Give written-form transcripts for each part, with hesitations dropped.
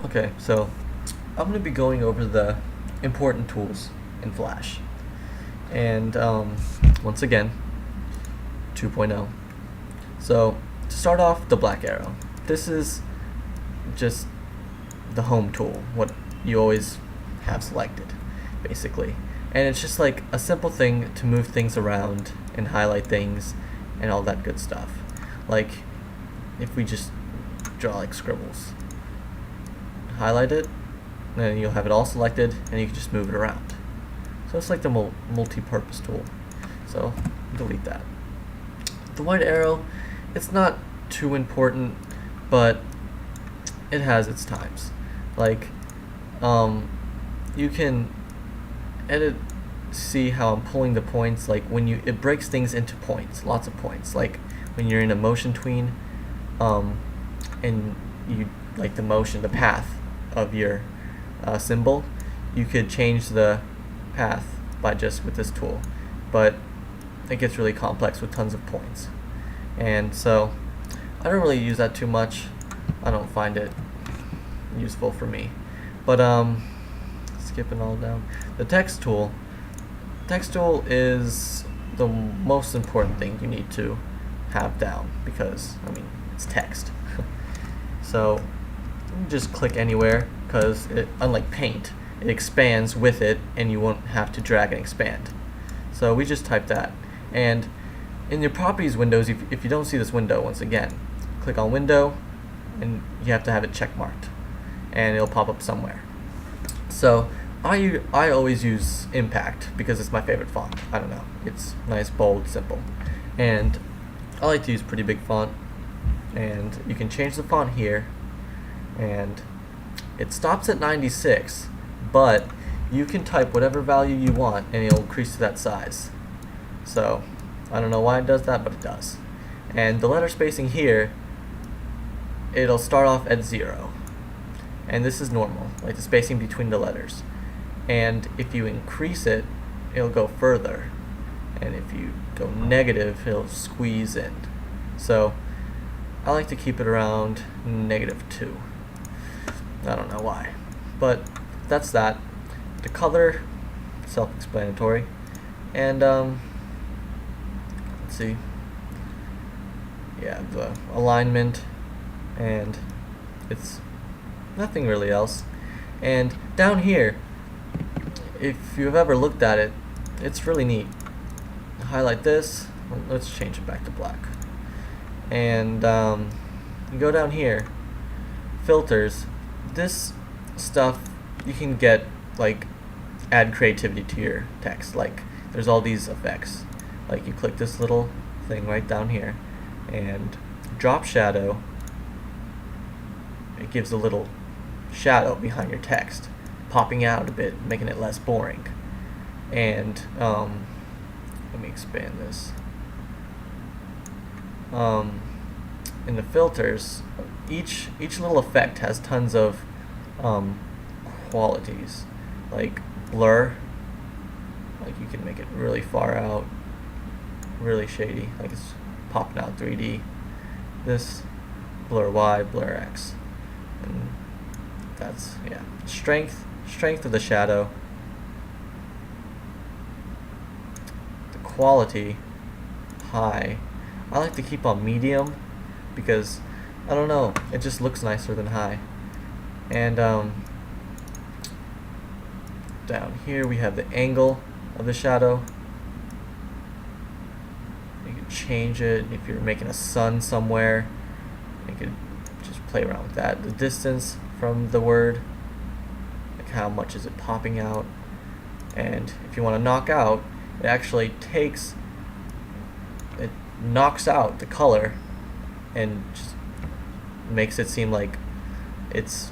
Okay, so I'm going to be going over the important tools in Flash. And once again, 2.0. So to start off, the black arrow. This is just the home tool, what you always have selected, basically. And it's just like a simple thing to move things around and highlight things and all that good stuff. Like if we just draw like scribbles, highlight it, and then you'll have it all selected and you can just move it around. So it's like the multi-purpose tool. So delete that. The white arrow, it's not too important, but it has its times. Like you can see how I'm pulling the points, like when it breaks things into points, lots of points, like when you're in a motion tween, and you like the path of your symbol, you could change the path with this tool, but it gets really complex with tons of points, and so I don't really use that too much. I don't find it useful for me, but skipping all down, the text tool is the most important thing you need to have down, because I mean it's text. So you just click anywhere, because unlike paint, it expands with it and you won't have to drag and expand. So we just type that, and in your properties windows, if you don't see this window, once again click on window and you have to have it check marked and it'll pop up somewhere. So I always use Impact because it's my favorite font. I don't know, it's nice, bold, simple, and I like to use pretty big font. And you can change the font here, and it stops at 96, but you can type whatever value you want and it'll increase to that size. So I don't know why it does that, but it does. And the letter spacing here, it'll start off at 0, and this is normal, like the spacing between the letters. And if you increase it, it'll go further, and if you go negative, it'll squeeze in. So I like to keep it around -2. I don't know why, but that's that. The color, self-explanatory, and let's see, yeah, the alignment, and it's nothing really else. And down here, if you've ever looked at it, it's really neat. Highlight this, let's change it back to black, and you go down here, filters. This stuff you can get, like, add creativity to your text. Like there's all these effects, like you click this little thing right down here and drop shadow, it gives a little shadow behind your text, popping out a bit, making it less boring. And let me expand this. In the filters, each little effect has tons of qualities, like blur, like you can make it really far out, really shady, like it's popping out 3D. This blur Y, blur X, and that's, yeah, strength of the shadow, the quality high. I like to keep on medium because I don't know, it just looks nicer than high. And down here we have the angle of the shadow. You can change it if you're making a sun somewhere. You could just play around with that. The distance from the word, like how much is it popping out. And if you want to knock out, it actually knocks out the color and just makes it seem like it's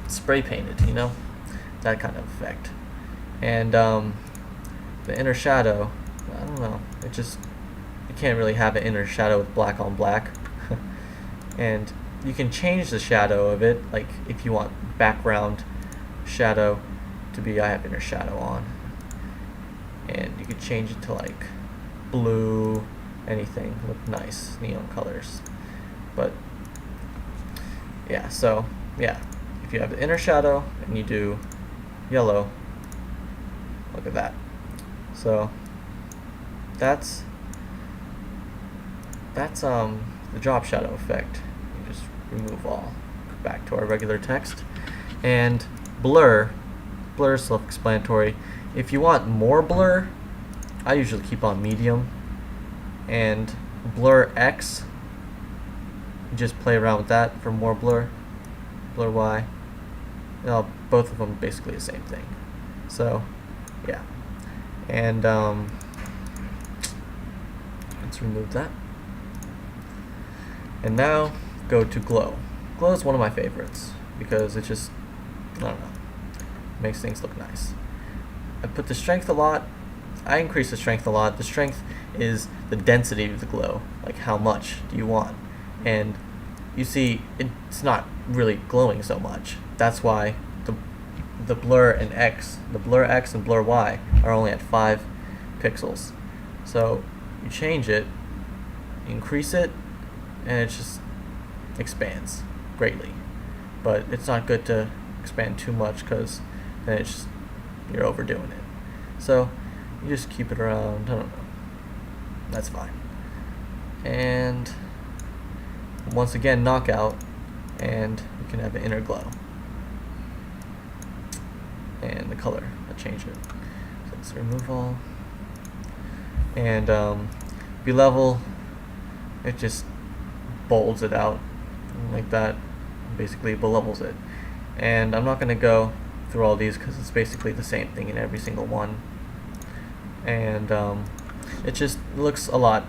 spray painted, you know, that kind of effect. And the inner shadow, I don't know, you can't really have an inner shadow with black on black. And you can change the shadow of it, like if you want background shadow to be, I have inner shadow on, and you could change it to like blue, anything, look nice, neon colors. But yeah, so yeah, if you have the inner shadow and you do yellow, look at that. So that's the drop shadow effect. You just remove all. Back to our regular text. And blur is self-explanatory. If you want more blur, I usually keep on medium. And blur X, just play around with that for more blur. Blur Y, both of them basically the same thing. So yeah, and let's remove that. And now go to glow. Glow is one of my favorites because it just, I don't know, makes things look nice. I put the strength a lot. I increase the strength a lot. The strength is the density of the glow, like how much do you want. And you see, it's not really glowing so much. That's why the blur and X, the blur X and blur Y are only at 5 pixels. So you change it, increase it, and it just expands greatly. But it's not good to expand too much because then it's just, you're overdoing it. So you just keep it around, I don't know, that's fine. And once again, knockout, and you can have an inner glow. And the color, I'll change it. So let's remove all. And B-level, it just bolds it out like that, basically belevels it. And I'm not going to go through all these because it's basically the same thing in every single one. And it just looks a lot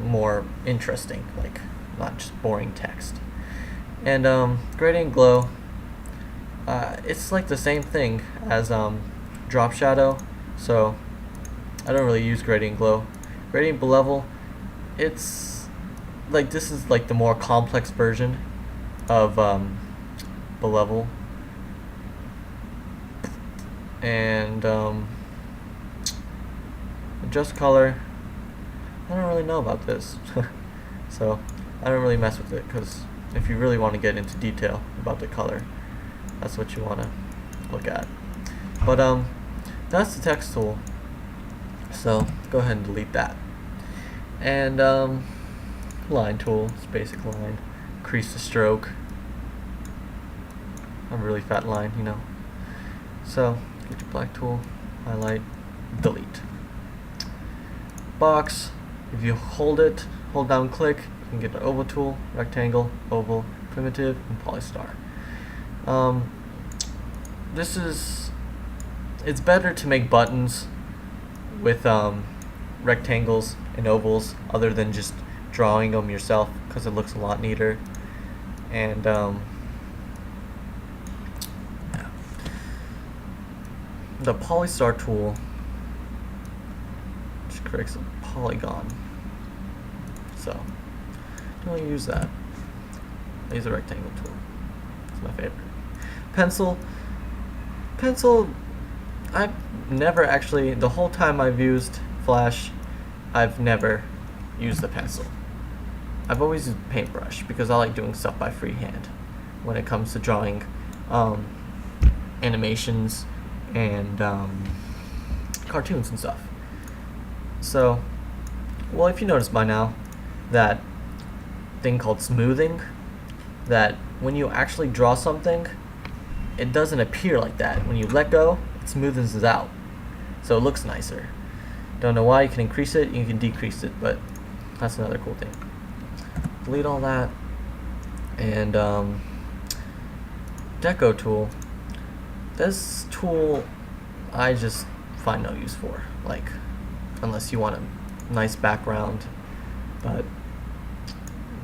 more interesting, like not just boring text. And gradient glow, it's like the same thing as drop shadow, so I don't really use gradient glow. Gradient belevel, it's like, this is like the more complex version of belevel. And adjust color, I don't really know about this. So I don't really mess with it, because if you really want to get into detail about the color, that's what you want to look at. But that's the text tool, so go ahead and delete that. And line tool, it's basic line, increase the stroke. I'm a really fat line, you know. So get your black tool, highlight, delete. Box, if you hold down click, you can get an oval tool, rectangle, oval, primitive, and polystar. It's better to make buttons with rectangles and ovals other than just drawing them yourself, because it looks a lot neater. And yeah. The polystar tool just creates a polygon, so don't really use that. I use a rectangle tool. It's my favorite. Pencil, I've never actually, the whole time I've used Flash, I've never used the pencil. I've always used paintbrush because I like doing stuff by freehand when it comes to drawing animations and cartoons and stuff. So, well, if you noticed by now, that thing called smoothing, that when you actually draw something, it doesn't appear like that. When you let go, it smoothens it out, so it looks nicer. Don't know why. You can increase it, you can decrease it, but that's another cool thing. Delete all that. And deco tool, this tool I just find no use for, like, unless you want a nice background, but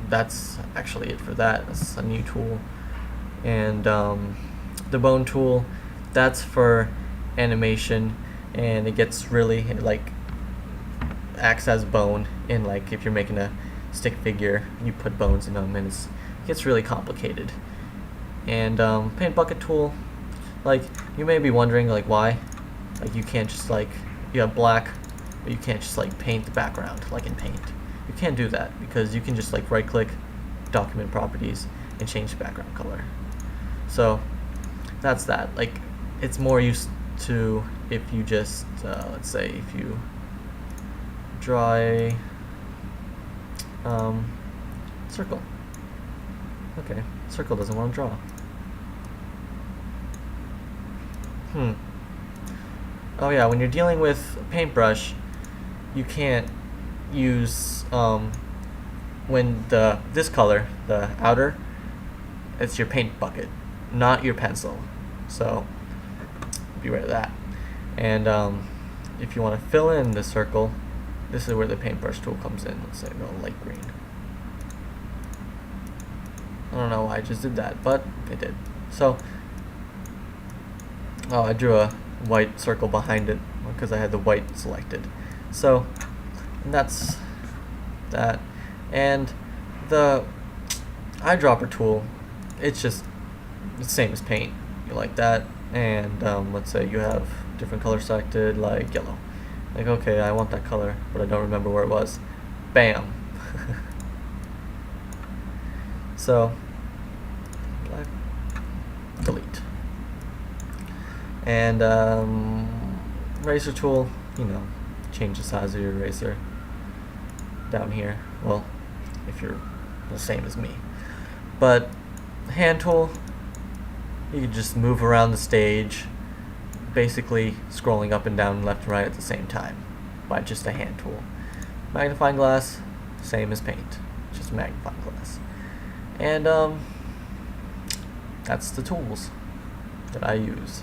that's actually it for that. That's a new tool. And the bone tool, that's for animation, and it gets really, it like acts as bone in, like, if you're making a stick figure, you put bones in them, and it gets really complicated. And paint bucket tool, like, you may be wondering, like, why, like, you can't just, like, you have black, but you can't just, like, paint the background like in Paint. You can't do that because you can just, like, right click, document properties, and change the background color. So that's that. Like, it's more used to if you just let's say if you draw a circle. Okay, circle doesn't want to draw. Oh yeah, when you're dealing with a paintbrush, you can't use when this color, the outer, it's your paint bucket, not your pencil. So beware of that. And if you want to fill in the circle, this is where the paintbrush tool comes in. Let's say go light green. I don't know why I just did that, but it did. So, oh, I drew a white circle behind it because I had the white selected. So, and that's that. And the eyedropper tool, it's just the same as paint. You like that, and let's say you have different colors selected, like yellow. Like, okay, I want that color, but I don't remember where it was. Bam. So, black, delete. And eraser tool, you know, change the size of your eraser down here. Well, if you're the same as me. But hand tool, you can just move around the stage, basically scrolling up and down, left and right at the same time by just a hand tool. Magnifying glass, same as paint, just magnifying glass. And that's the tools that I use.